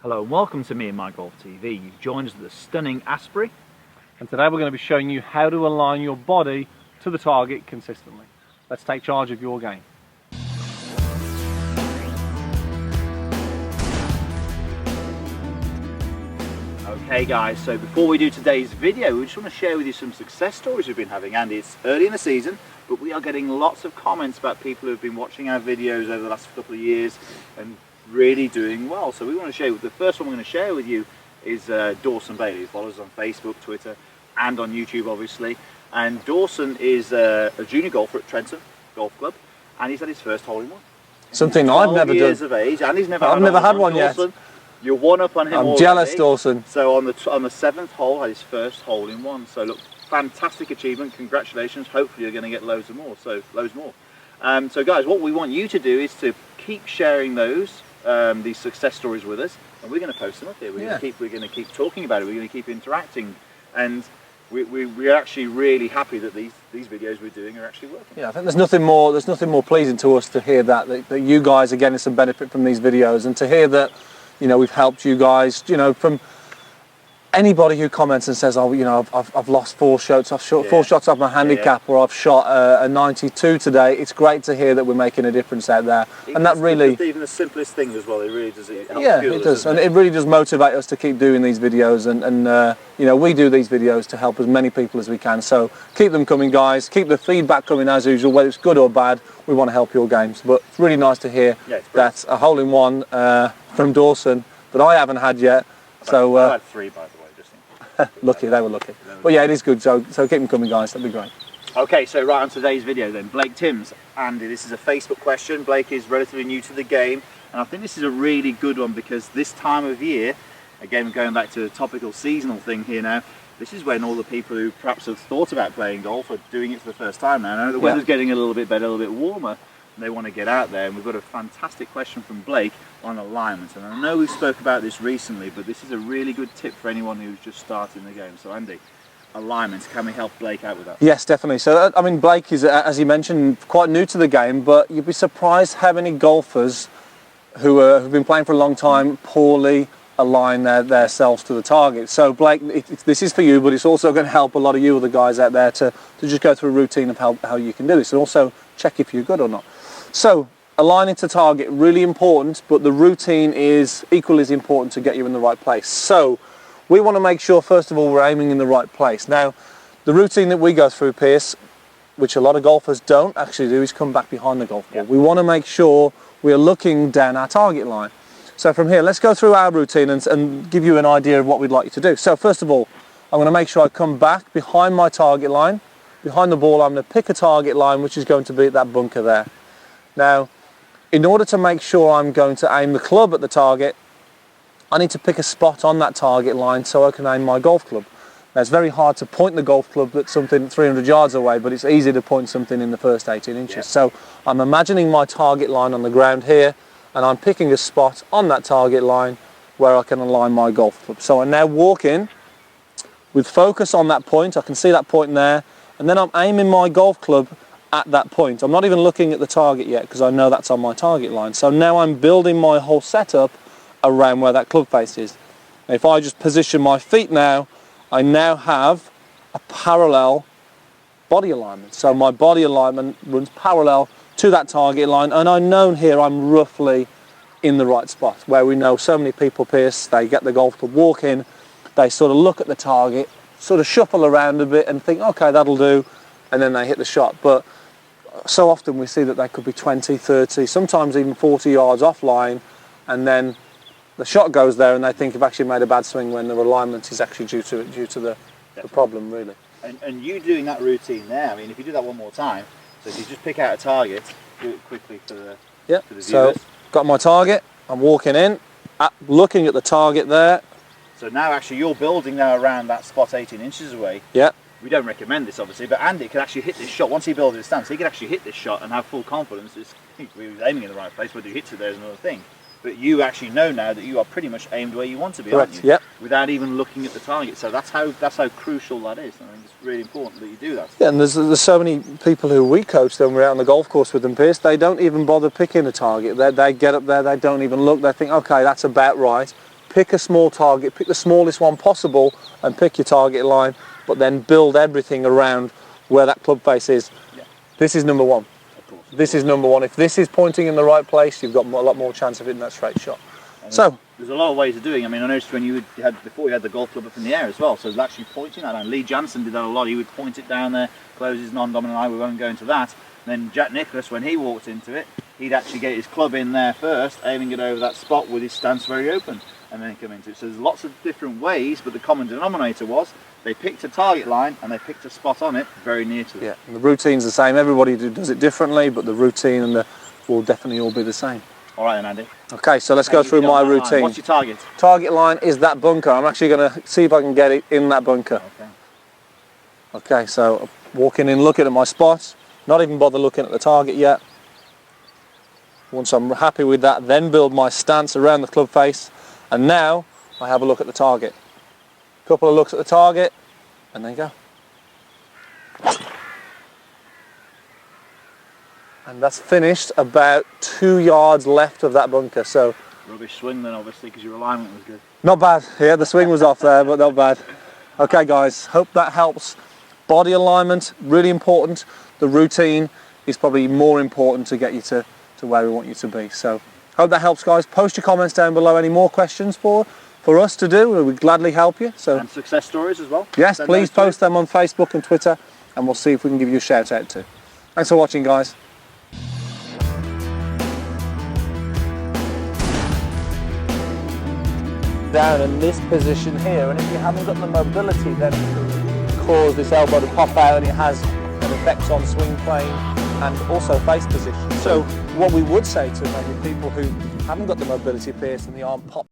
Hello and welcome to Meandmygolf TV. You've joined us at the stunning Asprey. And today we're going to be showing you how to align your body to the target consistently. Let's take charge of your game. Okay guys, so before we do today's video, we just want to share with you some success stories we've been having. Andy, it's early in the season, but we are getting lots of comments about people who've been watching our videos over the last couple of years and really doing well. So we want to share, the first one we're going to share with you is Dawson Bailey, who follows us on Facebook, Twitter and on YouTube obviously. And Dawson is a junior golfer at Trenton Golf Club, and he's had his first hole in one. Something I've never done. Years of age, and he's never had one yet. Dawson, you're one up on him. I'm jealous, Dawson. So on the seventh hole, had his first hole in one. So look, fantastic achievement. Congratulations. Hopefully you're going to get loads more. So so guys, what we want you to do is to keep sharing these success stories with us, and we're going to post them up here. We're going to keep talking about it. We're going to keep interacting, and we're actually really happy that these videos we're doing are actually working. Yeah, I think there's nothing more pleasing to us to hear that you guys are getting some benefit from these videos, and to hear that, you know, we've helped you guys, you know, from anybody who comments and says, oh, you know, I've lost four shots off my handicap, or I've shot a 92 today. It's great to hear that we're making a difference out there, and that really, even the simplest things as well, it really does. It does, and it really does motivate us to keep doing these videos, and you know, we do these videos to help as many people as we can. So keep them coming, guys. Keep the feedback coming as usual, whether it's good or bad. We want to help your games, but it's really nice to hear that a hole in one from Dawson that I haven't had yet. So I had three, by the way. Lucky, they were lucky. But yeah, it is good, so keep them coming, guys, that'd be great. Okay, so right on today's video then, Blake Timms. Andy, this is a Facebook question. Blake is relatively new to the game, and I think this is a really good one because this time of year, again going back to a topical seasonal thing here now, this is when all the people who perhaps have thought about playing golf are doing it for the first time now. I know the weather's getting a little bit better, a little bit warmer, and they want to get out there, and we've got a fantastic question from Blake on alignment. And I know we spoke about this recently, but this is a really good tip for anyone who's just starting the game. So Andy, alignment, can we help Blake out with that? Yes, definitely. So I mean, Blake is, as you mentioned, quite new to the game, but you'd be surprised how many golfers who've been playing for a long time poorly align their selves to the target. So Blake, this is for you, but it's also going to help a lot of you other guys out there to just go through a routine of how you can do this, and also check if you're good or not. So aligning to target, really important, but the routine is equally as important to get you in the right place. So we want to make sure, first of all, we're aiming in the right place. Now, the routine that we go through, Pierce, which a lot of golfers don't actually do, is come back behind the golf ball. We want to make sure we're looking down our target line. So from here, let's go through our routine and give you an idea of what we'd like you to do. So first of all, I'm going to make sure I come back behind my target line. Behind the ball, I'm going to pick a target line, which is going to be at that bunker there. Now, in order to make sure I'm going to aim the club at the target, I need to pick a spot on that target line so I can aim my golf club. Now, it's very hard to point the golf club at something 300 yards away, but it's easy to point something in the first 18 inches. So I'm imagining my target line on the ground here, and I'm picking a spot on that target line where I can align my golf club. So I now walk in with focus on that point. I can see that point there, and then I'm aiming my golf club at that point. I'm not even looking at the target yet because I know that's on my target line. So now I'm building my whole setup around where that club face is. Now, if I just position my feet now, I now have a parallel body alignment. So my body alignment runs parallel to that target line, and I know here I'm roughly in the right spot, where we know so many people, Pierce, they get the golf club, walk in, they sort of look at the target, sort of shuffle around a bit and think, okay, that'll do, and then they hit the shot. But so often we see that they could be 20, 30, sometimes even 40 yards offline, and then the shot goes there and they think they've actually made a bad swing when their alignment is actually due to the problem, really. And you doing that routine there, I mean, if you do that one more time, so if you just pick out a target, do it quickly for the viewers. So got my target, I'm walking in, looking at the target there. So now actually you're building now around that spot 18 inches away. Yeah. We don't recommend this obviously, but Andy can actually hit this shot. Once he builds his stance, he can actually hit this shot and have full confidence. I think he was aiming in the right place, whether he hits it there is another thing. But you actually know now that you are pretty much aimed where you want to be, aren't you? Yep. Without even looking at the target. So that's how crucial that is. I think it's really important that you do that. Yeah, and there's so many people who we coach when we're out on the golf course with them, Pierce, they don't even bother picking a target. They get up there, they don't even look, they think, okay, that's about right. pick a small target, pick the smallest one possible and pick your target line, but then build everything around where that club face is. Yeah. This is number one. This is number one. If this is pointing in the right place, you've got a lot more chance of hitting that straight shot. So there's a lot of ways of doing it. I mean, I noticed when you had before you had the golf club up in the air as well, so it's actually pointing that down. Lee Jansen did that a lot. He would point it down there, close his non-dominant eye. We won't go into that. And then Jack Nicklaus, when he walked into it, he'd actually get his club in there first, aiming it over that spot with his stance very open, and then come into it. So there's lots of different ways, but the common denominator was they picked a target line and they picked a spot on it very near to it. yeah, and the routine's the same. Everybody does it differently, but the routine and the will definitely all be the same. All right then, Andy. Okay, so let's go through my routine. What's your target? Target line is that bunker. I'm actually going to see if I can get it in that bunker. Okay. Okay, so walking in, looking at my spot, not even bother looking at the target yet. Once I'm happy with that, then build my stance around the club face, and now I have a look at the target. Couple of looks at the target, and then go. And that's finished about 2 yards left of that bunker, so Rubbish swing then, obviously, because your alignment was good. not bad. Yeah, the swing was off there, but not bad. Okay guys, hope that helps. Body alignment, really important. The routine is probably more important to get you to where we want you to be. So hope that helps guys. Post your comments down below, any more questions for us to do, we'd gladly help you. So And success stories as well. yes, please post them on Facebook and Twitter, and we'll see if we can give you a shout out too. Thanks for watching guys. Down in this position here, and if you haven't got the mobility, then it can cause this elbow to pop out, and it has an effect on swing plane and also face position. So what we would say to maybe people who haven't got the mobility piece and the arm pop